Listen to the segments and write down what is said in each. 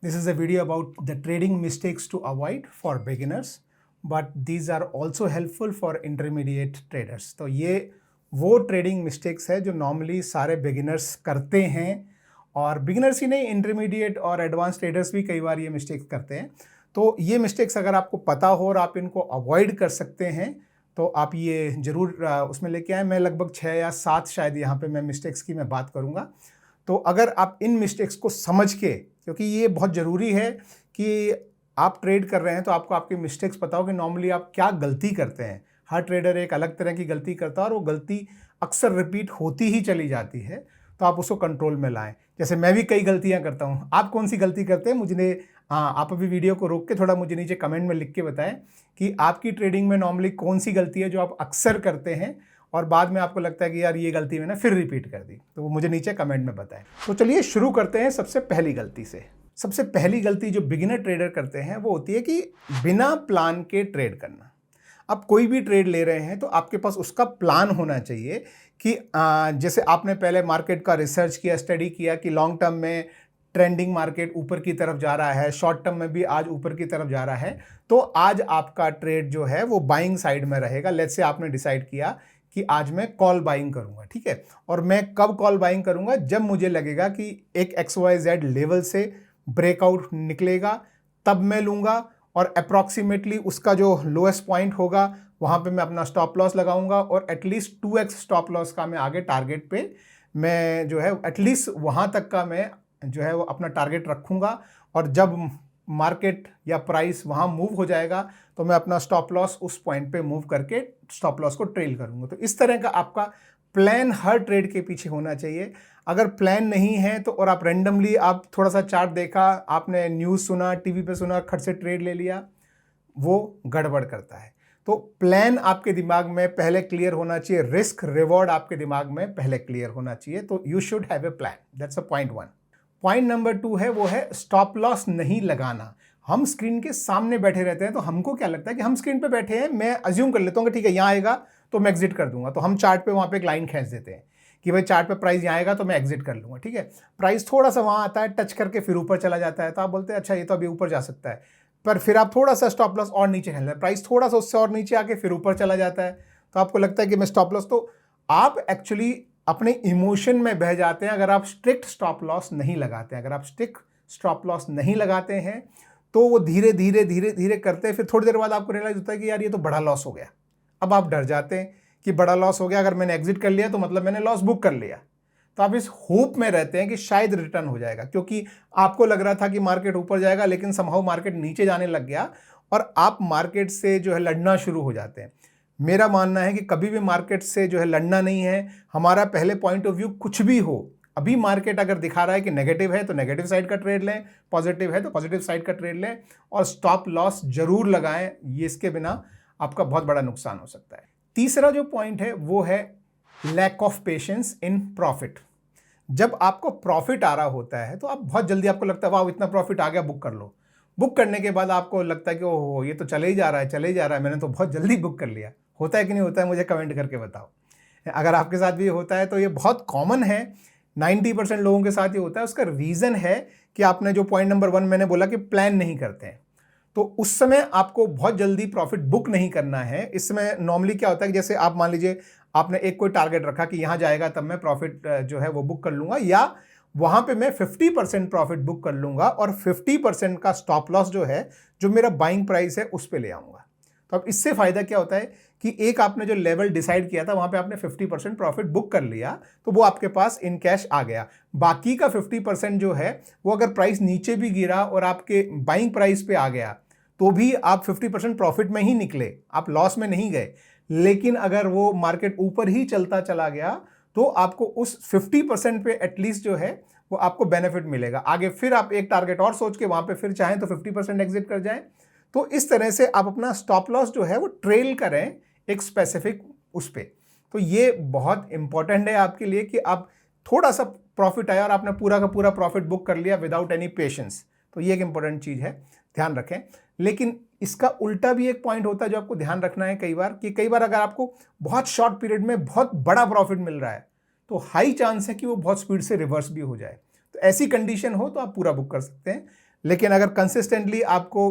This is a video about the trading mistakes to avoid for beginners, but these are also helpful for intermediate traders. तो ये वो trading mistakes है जो normally सारे beginners करते हैं, और बिगिनर्स ही नहीं, इंटरमीडिएट और एडवांस ट्रेडर्स भी कई बार ये मिस्टेक्स करते हैं। तो ये मिस्टेक्स अगर आपको पता हो और आप इनको अवॉइड कर सकते हैं तो आप ये ज़रूर उसमें लेके आएँ। मैं लगभग 6 या 7 शायद यहाँ पे मैं मिस्टेक्स की मैं बात करूँगा। तो अगर आप इन मिस्टेक्स को समझ के, क्योंकि ये बहुत ज़रूरी है कि आप ट्रेड कर रहे हैं तो आपको आपके मिस्टेक्स पता हो कि नॉर्मली आप क्या गलती करते हैं। हर ट्रेडर एक अलग तरह की गलती करता है और वो गलती अक्सर रिपीट होती ही चली जाती है, तो आप उसको कंट्रोल में लाएं। जैसे मैं भी कई गलतियां करता हूं, आप कौन सी गलती करते हैं मुझे आप अभी वीडियो को रोक के थोड़ा मुझे नीचे कमेंट में लिख के बताएं कि आपकी ट्रेडिंग में नॉर्मली कौन सी गलती है जो आप अक्सर करते हैं और बाद में आपको लगता है कि यार ये गलती मैंने फिर रिपीट कर दी। तो वो मुझे नीचे कमेंट में बताएं। तो चलिए शुरू करते हैं सबसे पहली गलती से। सबसे पहली गलती जो बिगिनर ट्रेडर करते हैं वो होती है कि बिना प्लान के ट्रेड करना। आप कोई भी ट्रेड ले रहे हैं तो आपके पास उसका प्लान होना चाहिए कि जैसे आपने पहले मार्केट का रिसर्च किया, स्टडी किया कि लॉन्ग टर्म में ट्रेंडिंग मार्केट ऊपर की तरफ जा रहा है, शॉर्ट टर्म में भी आज ऊपर की तरफ जा रहा है, तो आज आपका ट्रेड जो है वो बाइंग साइड में रहेगा। लेट्स से आपने डिसाइड किया कि आज मैं कॉल बाइंग करूंगा, ठीक है, और मैं कब कॉल बाइंग करूंगा? जब मुझे लगेगा कि एक XYZ लेवल से ब्रेकआउट निकलेगा तब मैं लूंगा, और अप्रॉक्सीमेटली उसका जो लोएस्ट पॉइंट होगा वहाँ पे मैं अपना स्टॉप लॉस लगाऊंगा, और एटलीस्ट 2x स्टॉप लॉस का मैं आगे टारगेट पे मैं जो है एटलीस्ट वहाँ तक का मैं जो है वो अपना टारगेट रखूंगा। और जब मार्केट या प्राइस वहाँ मूव हो जाएगा तो मैं अपना स्टॉप लॉस उस पॉइंट पे मूव करके स्टॉप लॉस को ट्रेल करूंगा। तो इस तरह का आपका प्लान हर ट्रेड के पीछे होना चाहिए। अगर प्लान नहीं है तो और आप रैंडमली आप थोड़ा सा चार्ट देखा, आपने न्यूज़ सुना, टीवी पे सुना, खट से ट्रेड ले लिया, वो गड़बड़ करता है। तो प्लान आपके दिमाग में पहले क्लियर होना चाहिए, रिस्क रिवॉर्ड आपके दिमाग में पहले क्लियर होना चाहिए। तो you should have a plan, that's a point 1। Point number 2 है वो है स्टॉप लॉस नहीं लगाना। हम स्क्रीन के सामने बैठे रहते हैं तो हमको क्या लगता है कि हम स्क्रीन पे बैठे हैं, मैं अज्यूम कर लेता हूँ कि ठीक है यहाँ आएगा तो मैं एग्जिट कर दूंगा, तो हम चार्ट पे वहाँ पे एक लाइन खींच देते हैं कि भाई चार्ट पे प्राइस यहाँ आएगा तो मैं एग्जिट कर लूँगा, ठीक है। प्राइस थोड़ा सा वहाँ आता है, टच करके फिर ऊपर चला जाता है, तो आप बोलते हैं अच्छा ये तो अभी ऊपर जा सकता है, पर फिर आप थोड़ा सा स्टॉप लॉस और नीचे खेल रहे हैं, प्राइस थोड़ा सा उससे और नीचे आके फिर ऊपर चला जाता है, तो आपको लगता है कि मैं स्टॉप लॉस, तो आप एक्चुअली अपने इमोशन में बह जाते हैं अगर आप स्ट्रिक्ट स्टॉप लॉस नहीं लगाते हैं। अगर आप स्ट्रिक्ट स्टॉप लॉस नहीं लगाते हैं तो वो धीरे धीरे धीरे धीरे करते हैं, फिर थोड़ी देर बाद आपको रियलाइज होता है कि यार ये तो बड़ा लॉस हो गया। अब आप डर जाते हैं कि बड़ा लॉस हो गया, अगर मैंने एग्जिट कर लिया तो मतलब मैंने लॉस बुक कर लिया। तो आप इस होप में रहते हैं कि शायद रिटर्न हो जाएगा, क्योंकि आपको लग रहा था कि मार्केट ऊपर जाएगा लेकिन समहाउ मार्केट नीचे जाने लग गया और आप मार्केट से जो है लड़ना शुरू हो जाते हैं। मेरा मानना है कि कभी भी मार्केट से जो है लड़ना नहीं है। हमारा पहले पॉइंट ऑफ व्यू कुछ भी हो, अभी मार्केट अगर दिखा रहा है कि नेगेटिव है तो नेगेटिव साइड का ट्रेड लें, पॉजिटिव है तो पॉजिटिव साइड का ट्रेड लें, और स्टॉप लॉस जरूर लगाएं। ये इसके बिना आपका बहुत बड़ा नुकसान हो सकता है। तीसरा जो पॉइंट है वो है lack of patience in profit. जब आपको प्रॉफिट आ रहा होता है तो आप बहुत जल्दी, आपको लगता है वाह इतना प्रॉफिट आ गया, बुक कर लो। बुक करने के बाद आपको लगता है कि ओहो ये तो चले ही जा रहा है, चले ही जा रहा है, मैंने तो बहुत जल्दी बुक कर लिया। होता है कि नहीं होता है, मुझे कमेंट करके बताओ। अगर आपके साथ भी होता है तो ये बहुत कॉमन है, 90% लोगों के साथ ये होता है। उसका रीज़न है कि आपने जो पॉइंट नंबर 1 मैंने बोला कि प्लान नहीं करते हैं, तो उस समय आपको बहुत जल्दी प्रॉफिट बुक नहीं करना है। इस समय नॉर्मली क्या होता है कि जैसे आप मान लीजिए आपने एक कोई टारगेट रखा कि यहाँ जाएगा तब मैं प्रॉफिट जो है वो बुक कर लूँगा, या वहाँ पे मैं 50% प्रॉफिट बुक कर लूँगा और 50% का स्टॉप लॉस जो है, जो मेरा बाइंग प्राइस है, उस पर ले आऊँगा। तो अब इससे फ़ायदा क्या होता है कि एक आपने जो लेवल डिसाइड किया था वहाँ पे आपने 50% प्रॉफिट बुक कर लिया, तो वो आपके पास इन कैश आ गया। बाकी का 50% जो है वो अगर प्राइस नीचे भी गिरा और आपके बाइंग प्राइस पे आ गया तो भी आप 50% प्रॉफिट में ही निकले, आप लॉस में नहीं गए। लेकिन अगर वो मार्केट ऊपर ही चलता चला गया तो आपको उस 50% पे एटलीस्ट जो है वो आपको बेनिफिट मिलेगा। आगे फिर आप एक टारगेट और सोच के वहाँ पे फिर चाहें तो 50% एग्जिट कर जाएं। तो इस तरह से आप अपना स्टॉप लॉस जो है वो ट्रेल करें एक स्पेसिफिक उस पे। तो ये बहुत इंपॉर्टेंट है आपके लिए कि आप थोड़ा सा प्रॉफिट आया और आपने पूरा का पूरा प्रॉफिट बुक कर लिया विदाउट एनी पेशेंस, तो ये एक इंपॉर्टेंट चीज़ है, ध्यान रखें। लेकिन इसका उल्टा भी एक पॉइंट होता है जो आपको ध्यान रखना है कई बार अगर आपको बहुत शॉर्ट पीरियड में बहुत बड़ा प्रॉफिट मिल रहा है तो हाई चांस है कि वो बहुत स्पीड से रिवर्स भी हो जाए। तो ऐसी कंडीशन हो तो आप पूरा बुक कर सकते हैं। लेकिन अगर कंसिस्टेंटली आपको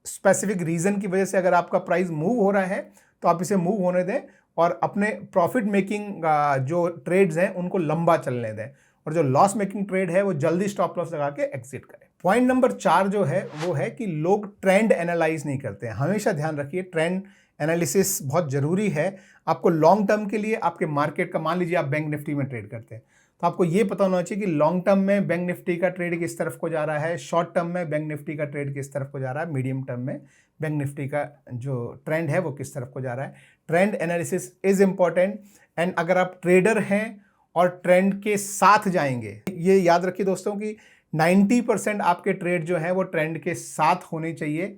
स्पेसिफिक रीजन की वजह से अगर आपका प्राइस मूव हो रहा है तो आप इसे मूव होने दें और अपने प्रॉफिट मेकिंग जो ट्रेड्स हैं उनको लंबा चलने दें, और जो लॉस मेकिंग ट्रेड है वो जल्दी स्टॉप लॉस लगा के एग्जिट करें। पॉइंट नंबर 4 जो है वो है कि लोग ट्रेंड एनालाइज नहीं करते हैं। हमेशा ध्यान रखिए, ट्रेंड एनालिसिस बहुत जरूरी है आपको लॉन्ग टर्म के लिए। आपके मार्केट का, मान लीजिए आप बैंक निफ्टी में ट्रेड करते हैं, तो आपको ये पता होना चाहिए कि लॉन्ग टर्म में बैंक निफ्टी का ट्रेड किस तरफ को जा रहा है, शॉर्ट टर्म में बैंक निफ्टी का ट्रेड किस तरफ को जा रहा है, मीडियम टर्म में बैंक निफ्टी का जो ट्रेंड है वो किस तरफ को जा रहा है। Trend analysis is important. And अगर आप ट्रेडर हैं और ट्रेंड के साथ जाएंगे, ये याद रखिए दोस्तों कि 90% आपके ट्रेड जो है वो ट्रेंड के साथ होने चाहिए।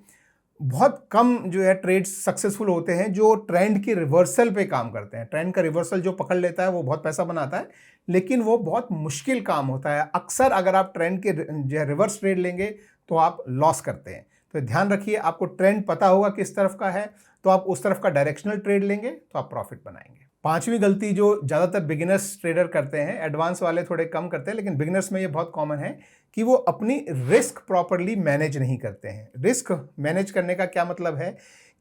बहुत कम जो है ट्रेड्स सक्सेसफुल होते हैं जो ट्रेंड के रिवर्सल पे काम करते हैं। ट्रेंड का रिवर्सल जो पकड़ लेता है वो बहुत पैसा बनाता है, लेकिन वो बहुत मुश्किल काम होता है। अक्सर अगर आप ट्रेंड के जो है रिवर्स ट्रेड लेंगे तो आप लॉस करते हैं। तो ध्यान रखिए, आपको ट्रेंड पता होगा किस तरफ का है तो आप उस तरफ का डायरेक्शनल ट्रेड लेंगे तो आप प्रॉफिट बनाएंगे। पांचवी गलती जो ज़्यादातर बिगिनर्स ट्रेडर करते हैं, एडवांस वाले थोड़े कम करते हैं लेकिन बिगिनर्स में ये बहुत कॉमन है कि वो अपनी रिस्क प्रॉपरली मैनेज नहीं करते हैं। रिस्क मैनेज करने का क्या मतलब है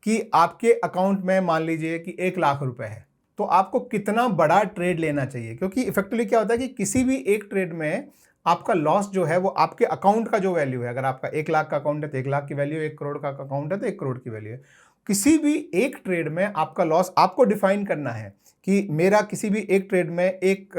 कि आपके अकाउंट में मान लीजिए कि 1 लाख रुपए है, तो आपको कितना बड़ा ट्रेड लेना चाहिए, क्योंकि इफेक्टिवली क्या होता है कि किसी भी एक ट्रेड में आपका लॉस जो है वो आपके अकाउंट का जो वैल्यू है, अगर आपका 1 लाख का अकाउंट है तो 1 लाख की वैल्यू, 1 करोड़ का अकाउंट है तो 1 करोड़ की वैल्यू है। किसी भी एक ट्रेड में आपका लॉस आपको डिफाइन करना है कि मेरा किसी भी एक ट्रेड में एक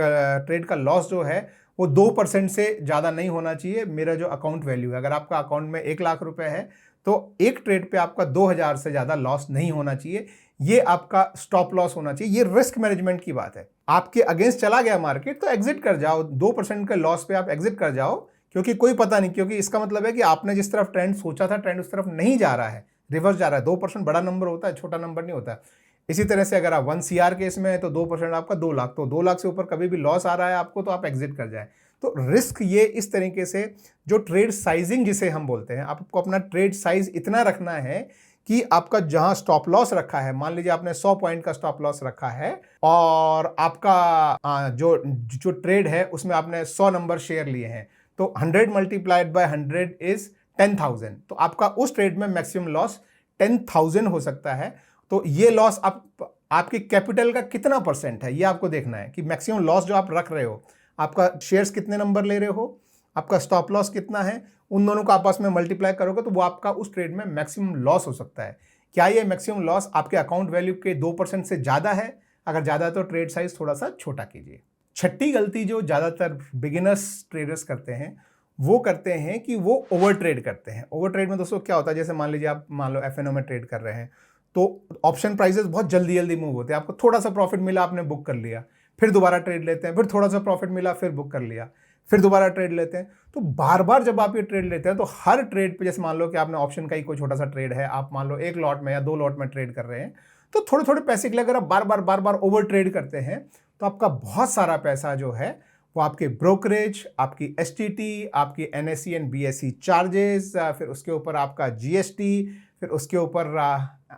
ट्रेड का लॉस जो है वो 2% से ज़्यादा नहीं होना चाहिए मेरा जो अकाउंट वैल्यू है। अगर आपका अकाउंट में 1 लाख रुपए है तो एक ट्रेड पे आपका 2000 से ज़्यादा लॉस नहीं होना चाहिए। ये आपका स्टॉप लॉस होना चाहिए। ये रिस्क मैनेजमेंट की बात है। आपके अगेंस्ट चला गया मार्केट तो एग्जिट कर जाओ, 2% के लॉस पे आप एग्जिट कर जाओ, क्योंकि कोई पता नहीं, क्योंकि इसका मतलब है कि आपने जिस तरफ ट्रेंड सोचा था ट्रेंड उस तरफ नहीं जा रहा है, रिवर्स जा रहा है। 2% बड़ा नंबर होता है, छोटा नंबर नहीं होता। इसी तरह से अगर आप 1 CR केस में है तो 2% आपका 2 लाख, तो 2 लाख से ऊपर कभी भी लॉस आ रहा है आपको तो आप एग्जिट कर जाए। तो रिस्क ये इस तरीके से, जो ट्रेड साइजिंग जिसे हम बोलते हैं, आपको अपना ट्रेड साइज इतना रखना है कि आपका जहां स्टॉप लॉस रखा है, मान लीजिए आपने 100 पॉइंट का स्टॉप लॉस रखा है और आपका जो जो ट्रेड है उसमें आपने 100 नंबर शेयर लिए हैं, तो 100 मल्टीप्लाइड बाय 100 इज 10,000। तो आपका उस ट्रेड में मैक्सिमम लॉस 10,000 हो सकता है। तो ये लॉस आपके कैपिटल का कितना परसेंट है ये आपको देखना है कि मैक्सिमम लॉस जो आप रख रहे हो, आपका शेयर्स कितने नंबर ले रहे हो, आपका स्टॉप लॉस कितना है, उन दोनों को आपस में मल्टीप्लाई करोगे तो वो आपका उस ट्रेड में मैक्सिमम लॉस हो सकता है। क्या ये मैक्सिमम लॉस आपके अकाउंट वैल्यू के 2% से ज़्यादा है? अगर ज़्यादा है तो ट्रेड साइज थोड़ा सा छोटा कीजिए। छठी गलती जो ज़्यादातर बिगिनर्स ट्रेडर्स करते हैं वो करते हैं कि वो ओवर ट्रेड करते हैं। ओवर ट्रेड में दोस्तों क्या होता है, जैसे मान लीजिए आप मान लो FNO में ट्रेड कर रहे हैं तो ऑप्शन प्राइसेस बहुत जल्दी जल्दी मूव होते हैं। आपको थोड़ा सा प्रॉफिट मिला, आपने बुक कर लिया, फिर दोबारा ट्रेड लेते हैं, फिर थोड़ा सा प्रॉफिट मिला, फिर बुक कर लिया, फिर दोबारा ट्रेड लेते हैं। तो बार बार जब आप ये ट्रेड लेते हैं तो हर ट्रेड पे, जैसे मान लो कि आपने ऑप्शन का ही कोई छोटा सा ट्रेड है, आप मान लो 1 लॉट में या 2 लॉट में ट्रेड कर रहे हैं, तो थोड़े थोड़े पैसे के लिए अगर आप बार बार ओवर ट्रेड करते हैं तो आपका बहुत सारा पैसा जो है वो आपके ब्रोकरेज, आपकी STT, आपकी NSE एंड BSE चार्जेस, फिर उसके ऊपर आपका GST, फिर उसके ऊपर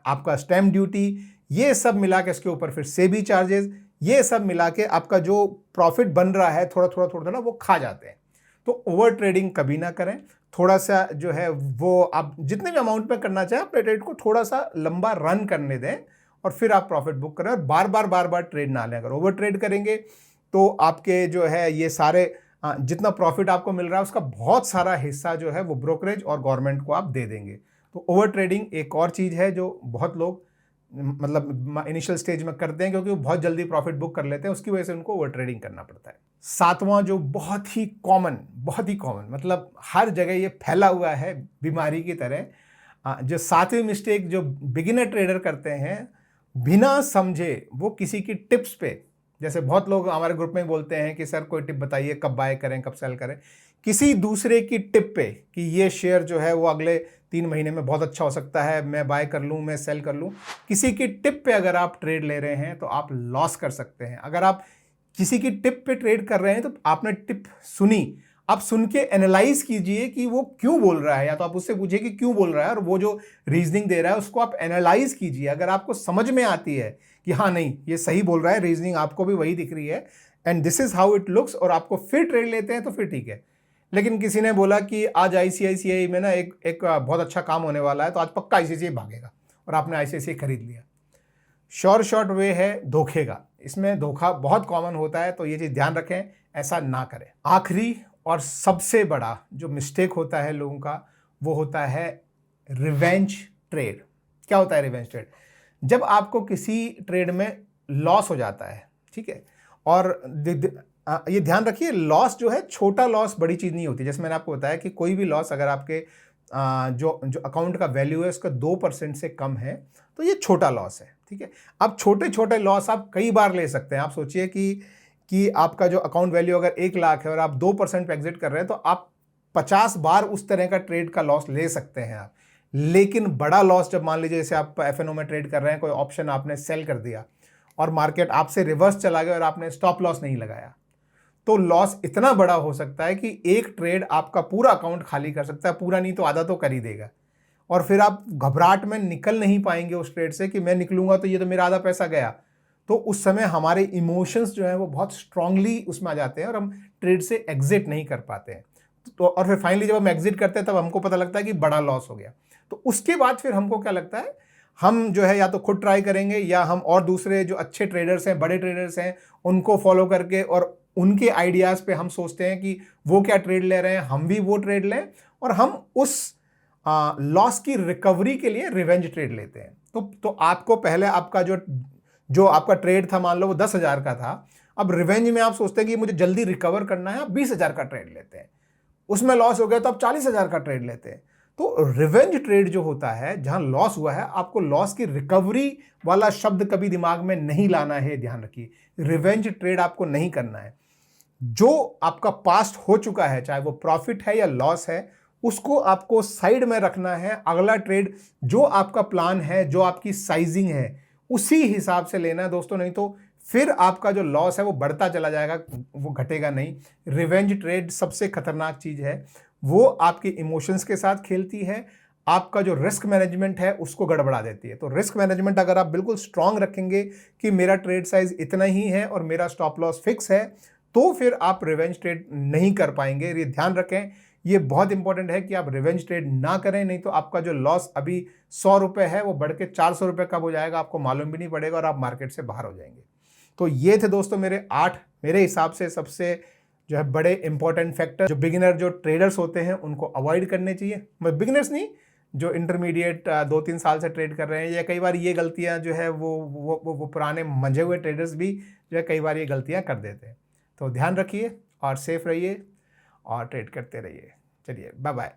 आपका स्टैम्प ड्यूटी, ये सब मिला के इसके ऊपर फिर सेबी चार्जेस, ये सब मिला के आपका जो प्रॉफिट बन रहा है थोड़ा थोड़ा वो खा जाते हैं। तो ओवर ट्रेडिंग कभी ना करें। थोड़ा सा जो है वो आप जितने भी अमाउंट में करना चाहें अपने ट्रेड को थोड़ा सा लंबा रन करने दें और फिर आप प्रॉफिट बुक करें, और बार बार ट्रेड ना लें। अगर ओवर ट्रेड करेंगे तो आपके जो है ये सारे जितना प्रॉफिट आपको मिल रहा है उसका बहुत सारा हिस्सा जो है वो ब्रोकरेज और गवर्नमेंट को आप दे देंगे। तो ओवर ट्रेडिंग एक और चीज़ है जो बहुत लोग मतलब इनिशियल स्टेज में करते हैं, क्योंकि वो बहुत जल्दी प्रॉफिट बुक कर लेते हैं, उसकी वजह से उनको ओवर ट्रेडिंग करना पड़ता है। सातवां जो बहुत ही कॉमन मतलब हर जगह ये फैला हुआ है बीमारी की तरह, जो सातवीं मिस्टेक जो बिगिनर ट्रेडर करते हैं, बिना समझे वो किसी की टिप्स पे, जैसे बहुत लोग हमारे ग्रुप में बोलते हैं कि सर कोई टिप बताइए, कब बाय करें कब सेल करें, किसी दूसरे की टिप पे कि ये शेयर जो है वो अगले 3 महीने में बहुत अच्छा हो सकता है, मैं बाय कर लूँ, मैं सेल कर लूँ। किसी की टिप पे अगर आप ट्रेड ले रहे हैं तो आप लॉस कर सकते हैं। अगर आप किसी की टिप पे ट्रेड कर रहे हैं तो आपने टिप सुनी, आप सुन के एनालाइज कीजिए कि वो क्यों बोल रहा है, या तो आप उससे पूछिए कि क्यों बोल रहा है, और वो जो रीजनिंग दे रहा है उसको आप एनालाइज कीजिए। अगर आपको समझ में आती है कि हाँ नहीं ये सही बोल रहा है, रीजनिंग आपको भी वही दिख रही है and this is how it looks, और आपको फिर ट्रेड लेते हैं तो फिर ठीक है। लेकिन किसी ने बोला कि आज आईसीआईसीआई में ना एक बहुत अच्छा काम होने वाला है, तो आज पक्का आईसीआईसीआई भागेगा, और आपने आईसीआईसीआई खरीद लिया। श्योर शॉर्ट वे है धोखे का, इसमें धोखा बहुत कॉमन होता है, तो ये चीज़ ध्यान रखें, ऐसा ना करें। आखिरी और सबसे बड़ा जो मिस्टेक होता है लोगों का, वो होता है रिवेंज ट्रेड। क्या होता है रिवेंज ट्रेड? जब आपको किसी ट्रेड में लॉस हो जाता है, ठीक है, और ये ध्यान रखिए, लॉस जो है, छोटा लॉस बड़ी चीज़ नहीं होती। जैसे मैंने आपको बताया कि कोई भी लॉस अगर आपके जो अकाउंट का वैल्यू है उसका 2% से कम है, तो ये छोटा लॉस है, ठीक है। अब छोटे छोटे लॉस आप कई बार ले सकते हैं। आप सोचिए कि आपका जो अकाउंट वैल्यू अगर 1 लाख है और आप 2% पे एग्जिट कर रहे हैं, तो आप 50 बार उस तरह का ट्रेड का लॉस ले सकते हैं आप। लेकिन बड़ा लॉस, जब मान लीजिए जैसे आप एफएनओ में ट्रेड कर रहे हैं, कोई ऑप्शन आपने सेल कर दिया और मार्केट आपसे रिवर्स चला गया और आपने स्टॉप लॉस नहीं लगाया, तो लॉस इतना बड़ा हो सकता है कि एक ट्रेड आपका पूरा अकाउंट खाली कर सकता है, पूरा नहीं तो आधा तो कर ही देगा। और फिर आप घबराहट में निकल नहीं पाएंगे उस ट्रेड से कि मैं निकलूंगा तो ये तो मेरा आधा पैसा गया। तो उस समय हमारे इमोशंस जो है वो बहुत स्ट्रांगली उसमें आ जाते हैं और हम ट्रेड से एग्जिट नहीं कर पाते हैं। तो और फिर फाइनली जब हम एग्जिट करते हैं तब हमको पता लगता है कि बड़ा लॉस हो गया। तो उसके बाद फिर हमको क्या लगता है, हम जो है या तो खुद ट्राई करेंगे या हम और दूसरे जो अच्छे ट्रेडर्स हैं, बड़े ट्रेडर्स हैं, उनको फॉलो करके और उनके आइडियाज़ पे हम सोचते हैं कि वो क्या ट्रेड ले रहे हैं, हम भी वो ट्रेड लें, और हम उस लॉस की रिकवरी के लिए रिवेंज ट्रेड लेते हैं। तो आपको पहले आपका जो आपका ट्रेड था, मान लो वो 10,000 का था, अब रिवेंज में आप सोचते हैं कि मुझे जल्दी रिकवर करना है, आप 20,000 का ट्रेड लेते हैं। उसमें लॉस हो गया तो आप 40,000 का ट्रेड लेते हैं। तो रिवेंज ट्रेड जो होता है, जहां लॉस हुआ है, आपको लॉस की रिकवरी वाला शब्द कभी दिमाग में नहीं लाना है, ध्यान रखिए। रिवेंज ट्रेड आपको नहीं करना है। जो आपका पास्ट हो चुका है, चाहे वो प्रॉफिट है या लॉस है, उसको आपको साइड में रखना है। अगला ट्रेड जो आपका प्लान है, जो आपकी साइजिंग है, उसी हिसाब से लेना है दोस्तों, नहीं तो फिर आपका जो लॉस है वो बढ़ता चला जाएगा, वो घटेगा नहीं। रिवेंज ट्रेड सबसे खतरनाक चीज है, वो आपके इमोशंस के साथ खेलती है, आपका जो रिस्क मैनेजमेंट है उसको गड़बड़ा देती है। तो रिस्क मैनेजमेंट अगर आप बिल्कुल स्ट्रांग रखेंगे कि मेरा ट्रेड साइज इतना ही है और मेरा स्टॉप लॉस फिक्स है, तो फिर आप रिवेंज ट्रेड नहीं कर पाएंगे। ये ध्यान रखें, ये बहुत इंपॉर्टेंट है कि आप रिवेंज ट्रेड ना करें, नहीं तो आपका जो लॉस अभी 100 रुपए है वो बढ़ के 400 रुपए कब हो जाएगा आपको मालूम भी नहीं पड़ेगा और आप मार्केट से बाहर हो जाएंगे। तो ये थे दोस्तों मेरे 8, मेरे हिसाब से सबसे जो है बड़े इंपॉर्टेंट फैक्टर, जो बिगिनर जो ट्रेडर्स होते हैं उनको अवॉइड करने चाहिए। मैं बिगिनर्स नहीं, जो इंटरमीडिएट 2-3 साल से ट्रेड कर रहे हैं, या कई बार ये गलतियां जो है वो पुराने मंझे हुए ट्रेडर्स भी जो है कई बार ये गलतियां कर देते हैं। तो ध्यान रखिए और सेफ रहिए और ट्रेड करते रहिए। चलिए, बाय बाय।